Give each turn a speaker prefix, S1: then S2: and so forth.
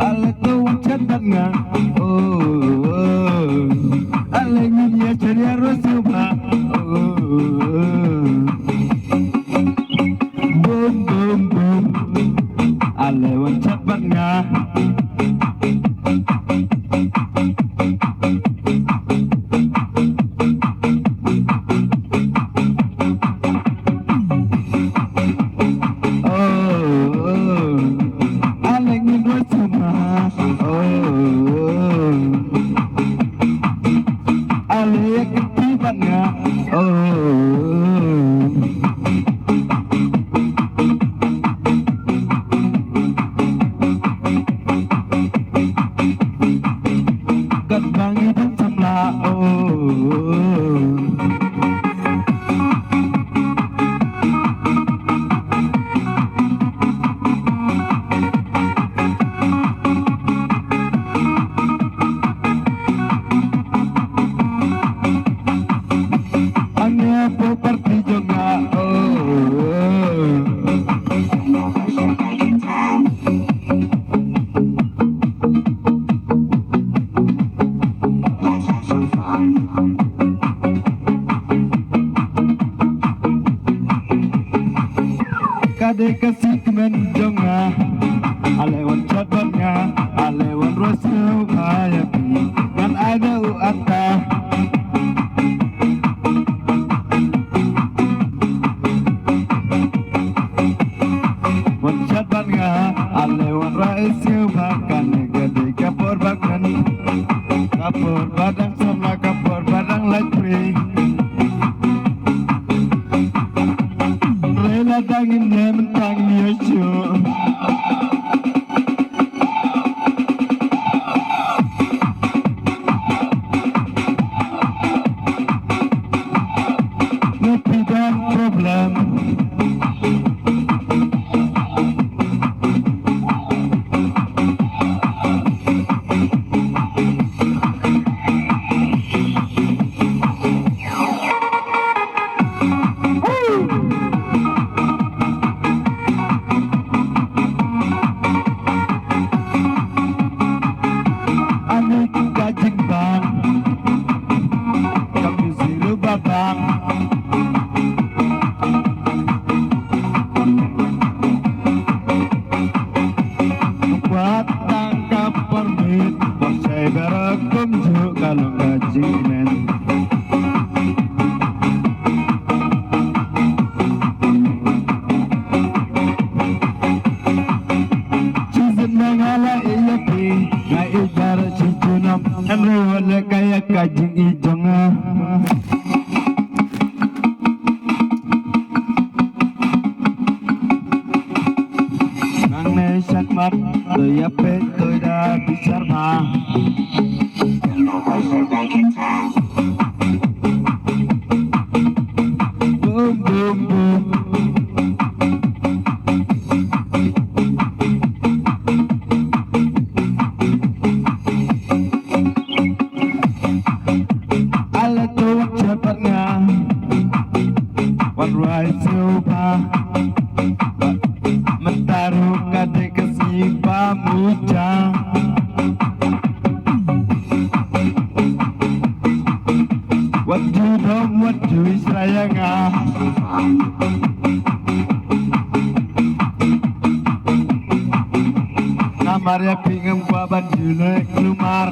S1: Ale tuh cetengah, ale nginya ceria rosuba, boom boom boom, ale wan cepengah. Kade kasih menjonga, alewan cabangnya, alewan rasul hayapi, dan ada uata. Wan cabangnya, alewan rasul bahkan gede kapur bahkan, kapur badang sama kapur badang latri. Dangin mentang Yesu, lebih dan problem. Kalau gaji men season mengala iya pi ngai ibarat si junam emre wala kayak kajing ijonga nang ne sakmat tôi yape tôi đã bicar ma. Boom boom boom. Ale tuh cepatnya, one right silpa, mentaruh kade kasih pamuja. What you know, what you is sayang Namarnya pingem gua banjune kelumar